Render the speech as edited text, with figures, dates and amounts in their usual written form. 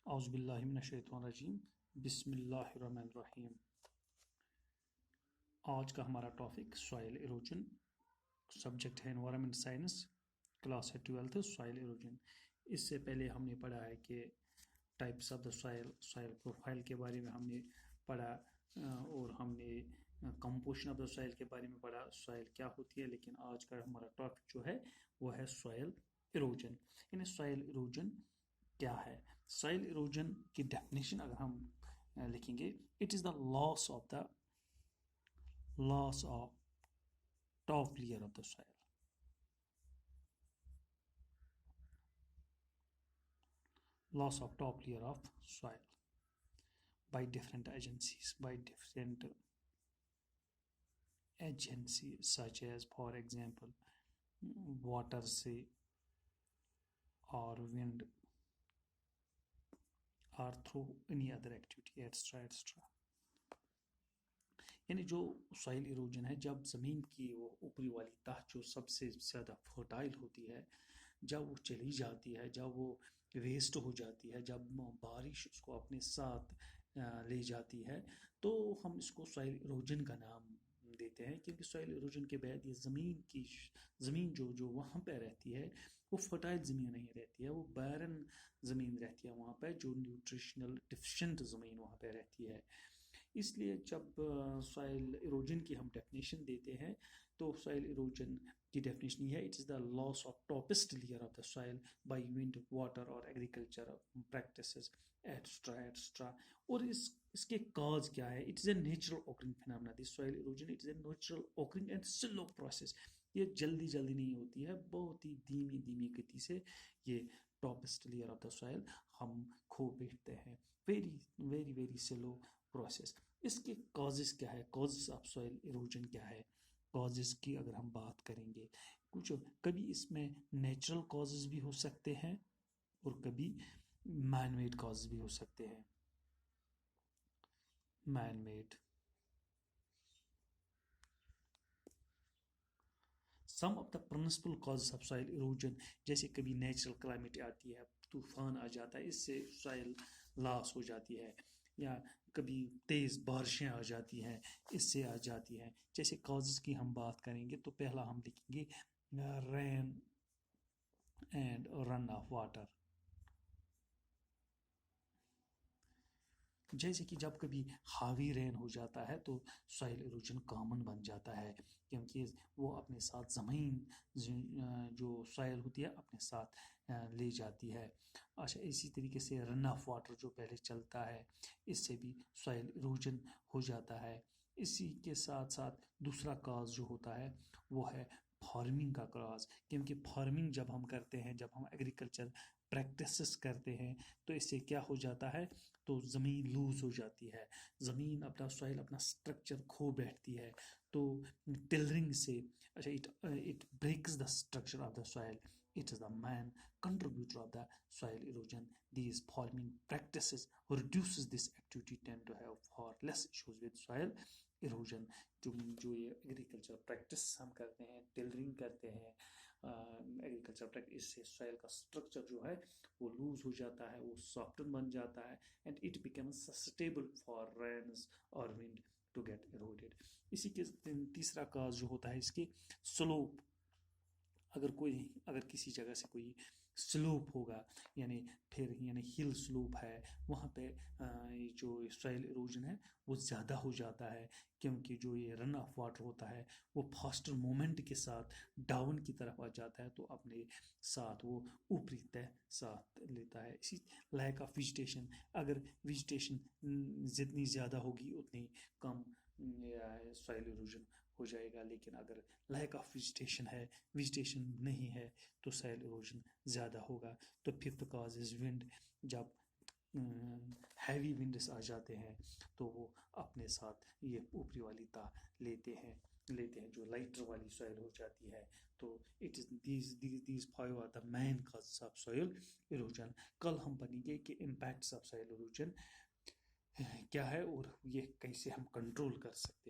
اعوذ باللہ من الشیطان الرجیم بسم اللہ الرحمن الرحیم۔ آج کا ہمارا ٹاپک سوائل ایروجن، سبجیکٹ ہے انوائرمنٹ سائنس، کلاس ہے 12 سوائل ایروجن۔ اس سے پہلے ہم نے پڑھا ہے کہ types of the soil, soil profile کے بارے میں ہم نے پڑھا، اور ہم نے کمپوزیشن آف دا سوائل کے بارے میں پڑھا، سوائل کیا ہوتی ہے۔ لیکن آج کا ہمارا ٹاپک جو ہے وہ ہے سوائل ایروجن۔ یعنی سوائل ایروجن کیا ہے؟ سوائل ایروجن کی ڈیفینیشن اگر ہم لکھیں گے، it is the loss of top layer of the soil, loss of top layer of soil by different agencies such as, for example, water سے or wind or through any other activity etc. یعنی جو soil erosion ہے، جب زمین کی وہ اوپری والی تہ جو سب سے زیادہ فرٹائل ہوتی ہے، جب وہ چلی جاتی ہے، جب وہ ویسٹ ہو جاتی ہے، جب بارش اس کو اپنے ساتھ لے جاتی ہے، تو ہم اس کو سوائل ایروجن کا نام دیتے ہیں۔ کیونکہ سوائل ایروجن کے بعد یہ زمین جو وہاں پہ رہتی ہے وہ فرٹائل زمین نہیں رہتی ہے، وہ بیرن زمین رہتی ہے وہاں پہ، جو نیوٹریشنل ڈیفیشینٹ زمین وہاں پہ رہتی ہے۔ اس لیے جب سوائل ایروجن کی ہم ڈیفینیشن دیتے ہیں تو سوائل ایروجن کی ڈیفینیشن یہ ہے، it is the loss of topmost layer of the soil by wind, water اور ایگریکلچر پریکٹسز ایٹسٹرا۔ اور اس کے کاز کیا ہے؟ It is a natural occurring phenomena, this soil erosion it is a natural occurring and slow process. یہ جلدی نہیں ہوتی ہے، بہت ہی دھیمی گتی سے یہ ٹاپسٹ لیئر آف دا سوائل ہم کھو بیٹھتے ہیں، ویری سلو پروسیس۔ اس کے کازز کیا ہے؟ کازز آف سوائل ایروجن کیا ہے؟ کازز کی اگر ہم بات کریں گے، کبھی اس میں نیچرل کازز بھی ہو سکتے ہیں اور کبھی مین میڈ کازز بھی ہو سکتے ہیں۔ Man made, some of the principal causes of soil erosion, جیسے کبھی نیچرل کلائمیٹ آتی ہے، طوفان آ جاتا ہے، اس سے سوائل لاس ہو جاتی ہے، یا کبھی تیز بارشیں آ جاتی ہیں، اس سے آ جاتی ہیں۔ جیسے کازز کی ہم بات کریں گے تو پہلا ہم لکھیں گے رین اینڈ رن آف واٹر۔ جیسے کہ جب کبھی ہاوی رین ہو جاتا ہے تو سوائل ایروجن کامن بن جاتا ہے، کیونکہ وہ اپنے ساتھ زمین جو سوائل ہوتی ہے اپنے ساتھ لے جاتی ہے۔ اچھا، اسی طریقے سے رن آف واٹر جو پہلے چلتا ہے، اس سے بھی سوائل ایروجن ہو جاتا ہے۔ اسی کے ساتھ دوسرا کاز جو ہوتا ہے وہ ہے فارمنگ کا کاز، کیونکہ فارمنگ جب ہم کرتے ہیں، جب ہم ایگریکلچر پریکٹسز کرتے ہیں تو اس سے کیا ہو جاتا ہے؟ تو زمین لوز ہو جاتی ہے، زمین اپنا سوائل اپنا سٹرکچر کھو بیٹھتی ہے۔ تو ٹلرنگ سے it breaks the structure of the soil, it is the main contributor of the soil erosion. These farming practices reduces this activity tend to have far less issues with soil erosion. جو یہ agriculture practice ہم کرتے ہیں، tailoring کرتے ہیں، agriculture practice, اس سے soil کا structure جو ہے وہ لوز ہو جاتا ہے، وہ سافٹن بن جاتا ہے، and it becomes suitable for rains اور ونڈ ٹو گیٹ ایروڈیڈ۔ اسی کے تیسرا کاز جو ہوتا ہے اس کے سلوپ، اگر کسی جگہ سے کوئی سلوپ ہوگا، یعنی ہل سلوپ ہے، وہاں پہ جو سوائل ایروجن ہے وہ زیادہ ہو جاتا ہے، کیونکہ جو یہ رن آف واٹر ہوتا ہے وہ فاسٹر مومنٹ کے ساتھ ڈاؤن کی طرف آ جاتا ہے، تو اپنے ساتھ وہ اوپری تہ ساتھ لیتا ہے۔ اسی لیک آف ویجیٹیشن، اگر ویجیٹیشن جتنی زیادہ ہوگی اتنی کم سوائل ایروجن ہو جائے گا، لیکن اگر لیک آف ویجیٹیشن ہے، ویجیٹیشن نہیں ہے، تو سوائل ایروجن زیادہ ہوگا۔ تو ففتھ کاز از ونڈ، جب ہیوی ونڈس آ جاتے ہیں تو وہ اپنے ساتھ یہ اوپری والی تہ لیتے ہیں، جو لائٹر والی سوائل ہو جاتی ہے۔ تو it is these 5 are the main causes of soil erosion. کل ہم پڑھیں گے کہ امپیکٹس آف سوائل ایروجن کیا ہے اور یہ کیسے ہم کنٹرول کر سکتے ہیں۔